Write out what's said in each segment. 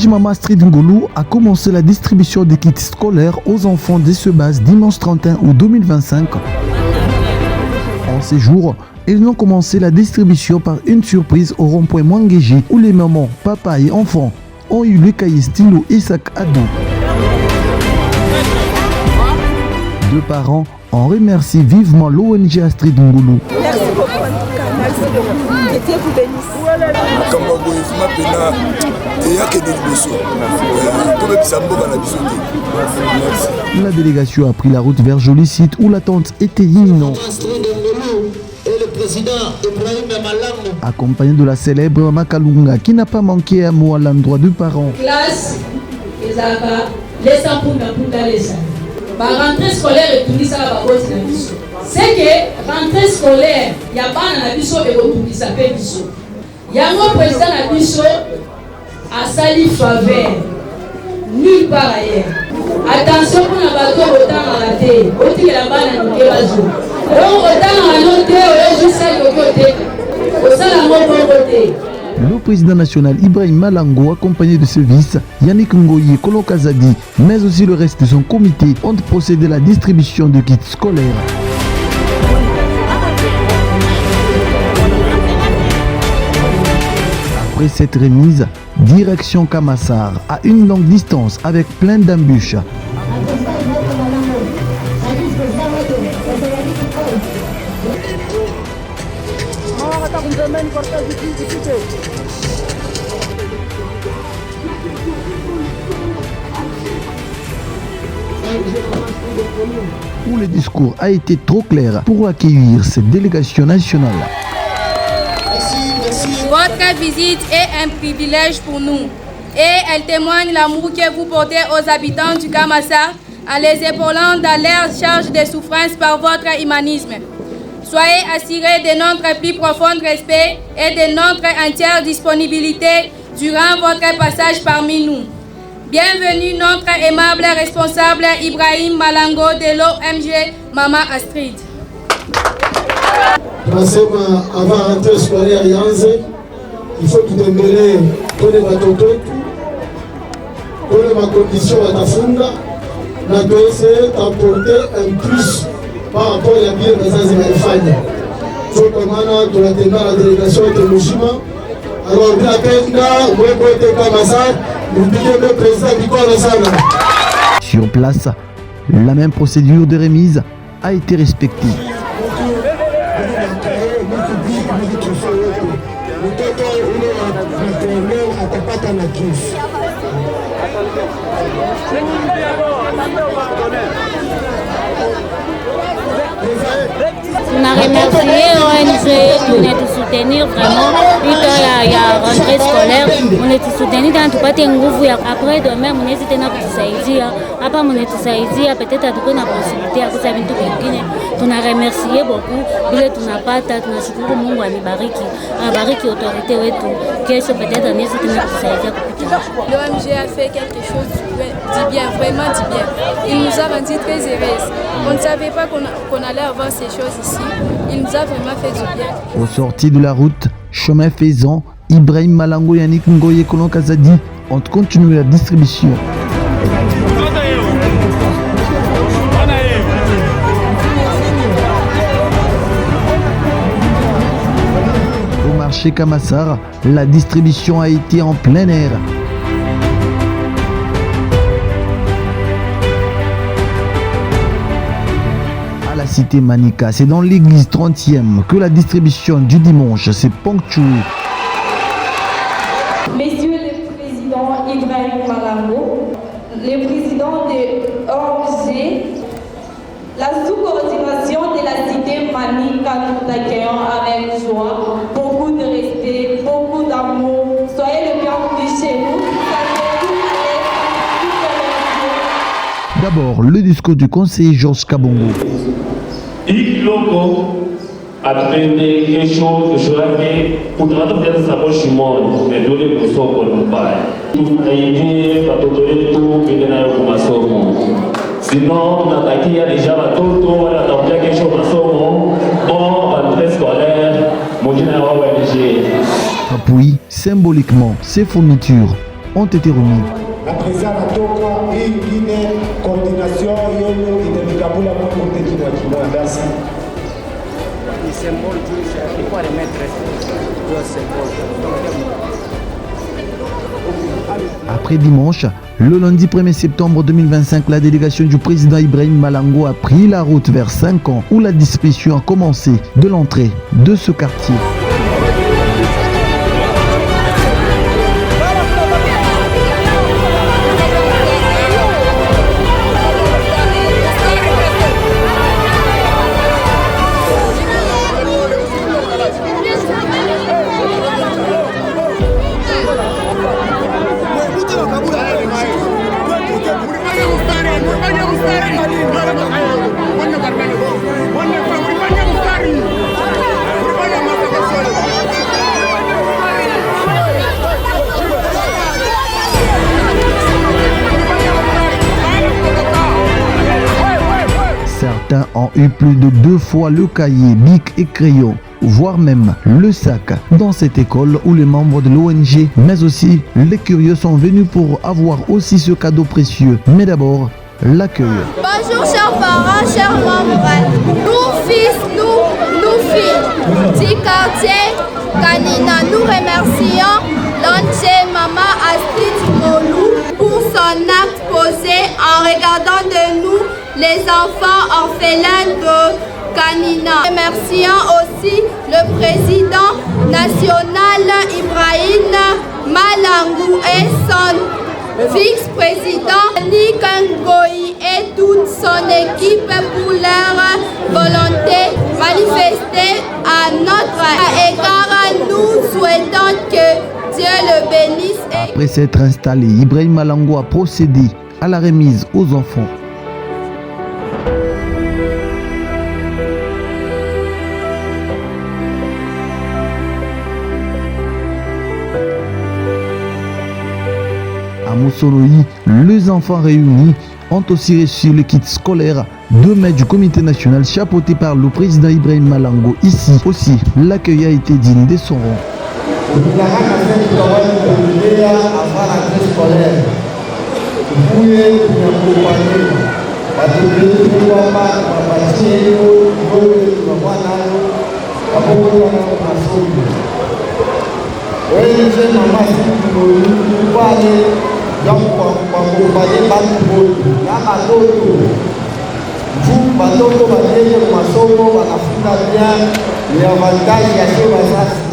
ONG Mama Astrid Ngolo a commencé la distribution des kits scolaires aux enfants des Sebas dimanche 31 août 2025. En ces jours, ils ont commencé la distribution par une surprise au rond-point Mwangeji où les mamans, papas et enfants ont eu le cahier stylo et sac à dos. Deux parents en remercient vivement l'ONG Astrid Ngolo. Merci beaucoup en tout cas, merci beaucoup. Que Dieu vous bénisse. La délégation a pris la route vers Jolicite où l'attente était imminente. Accompagné de la célèbre Makalunga qui n'a pas manqué un mot à l'endroit de parents. Classe, la rentrée scolaire est tout ça va c'est que rentrée scolaire, il y a pas na biso et tout ça fait biso. Il y a un président na biso à sali faveur nulle part ailleurs. Attention pour la bateau autant à la tête, autant que la balle na kebazo. Donc autant à noter au juste ça côté. Au ça la mot côté. Le président national Ibrahim Malango, accompagné de ce vice, Yannick Ngoye Kolo Kazadi, mais aussi le reste de son comité, ont procédé à la distribution de kits scolaires. Après cette remise, direction Kamassar, à une longue distance avec plein d'embûches. Où le discours a été trop clair pour accueillir cette délégation nationale. Votre visite est un privilège pour nous et elle témoigne l'amour que vous portez aux habitants du Kamassa en les épaulant dans leur charge de souffrance par votre humanisme. Soyez assurés de notre plus profond respect et de notre entière disponibilité durant votre passage parmi nous. Bienvenue notre aimable responsable Ibrahim Malango de l'ONG Mama Astrid. Tunasema avant rentrée scolaire ianze, il faut tutembelee kwenye watoto wetu, kwenye makondition watafunga na tuweze apporter un plus par rapport ya bien bazazi walifanya. Kwa maana tunatembea na delegation yetu mzima. Alors bila penda mweko yote kama sana, mpige le président bikono sana. Sur place, la même procédure de remise a été respectée. On a remercié l'ONG de nous soutenir vraiment. Puis il y a rentrée scolaire, on est soutenu dans tout pas nguvu. Après demain, on est tena kutusaidia. Hapa mnatusaidia peut-être tuko na possibilité ya kusaidia vitu vingine. Tuna remercier beaucoup bila tunapata, tunashukuru Mungu anibariki. Abariki autorité wetu. Kesho peut-être on est tena kutusaidia kupita. L'ONG a fait quelque chose du bien, vraiment du bien. Il nous a rendu très heureux. On ne savait pas qu'on allait avoir ces choses ici. Il nous a vraiment fait du bien. Au sorti de la route, chemin faisant, Ibrahim Malango et Yannick Ngoye Kolo Kazadi ont continué la distribution. Au marché Kamassar, la distribution a été en plein air. La cité Manika, c'est dans l'église 30e que la distribution du dimanche s'est ponctuée. Messieurs le président Ibrahim Malango, le président de ONG, la sous-coordination de la cité Manika, nous t'accueillons avec joie, beaucoup de respect, beaucoup d'amour. Soyez le bienvenu chez nous. D'abord, le discours du conseiller Georges Kabongo. Iloko atupende kesho yake kutapata pesa za moshi moja ndio ile kusoko mbaya tusaidie watoto wetu kwenda nayo kwa masomo sinon tunatakia deja watoto wale watakuja kesho masomo bon rentrée scolaire mojina wao waje. Puis, symboliquement, ces fournitures ont été remis. La présidente Atoka et une coordination merci. Après dimanche, le lundi 1er septembre 2025, la délégation du président Ibrahim Malango a pris la route vers 5 ans où la distribution a commencé de l'entrée de ce quartier. Certains ont eu plus de 2 fois le cahier, bic et crayon, voire même le sac dans cette école où les membres de l'ONG, mais aussi les curieux sont venus pour avoir aussi ce cadeau précieux. Mais d'abord, l'accueil. Bonjour chers parents, chers membres, nous fils, nous filles du quartier Kanina, nous remercions l'ONG Maman Astrid Molou pour son acte posé en regardant de nous les enfants orphelins de Kanina. Remercions aussi le président national Ibrahim Malango et son vice-président Nick Ngoyi et toute son équipe pour leur volonté manifestée à notre égard. Nous souhaitons que Dieu le bénisse. Après s'être installé, Ibrahim Malango a procédé à la remise aux enfants. À Moussonoï, les enfants réunis ont aussi reçu le kit scolaire de mai du comité national chapeauté par le président Ibrahim Malango. Ici aussi, l'accueil a été digne de son rang.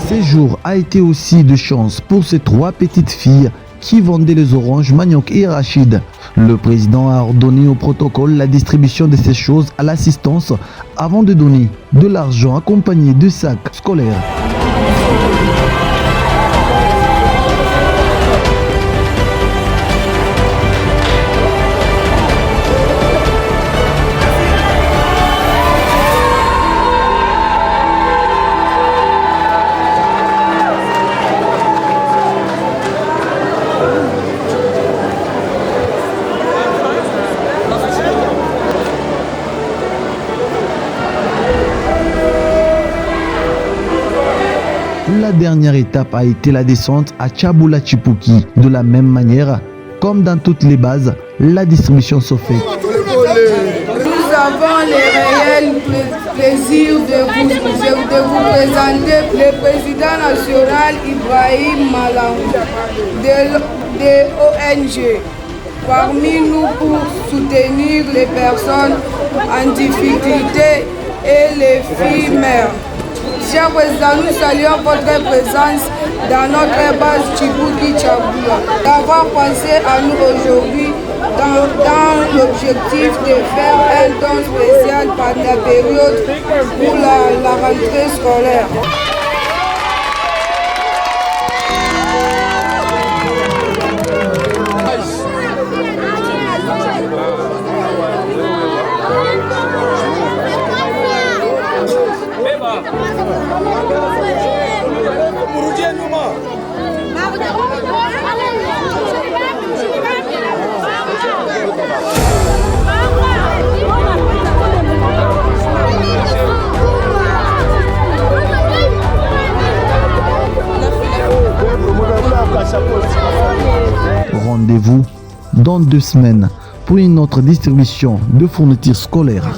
Ce jour a été aussi de chance pour ces 3 petites filles qui vendaient les oranges, manioc et arachides. Le président a ordonné au protocole la distribution de ces choses à l'assistance avant de donner de l'argent accompagné de sacs scolaires. La dernière étape a été la descente à Tchaboula Chipuki. De la même manière, comme dans toutes les bases, la distribution se fait. Nous avons le réel plaisir de vous présenter le président national Ibrahim Malango de ONG parmi nous pour soutenir les personnes en difficulté et les filles mères. Cher président, nous saluons votre présence dans notre base Chipuki Tchaboula, d'avoir pensé à nous aujourd'hui dans l'objectif de faire un don spécial pendant la période pour la rentrée scolaire. Chapeau. Rendez-vous dans 2 semaines pour une autre distribution de fournitures scolaires.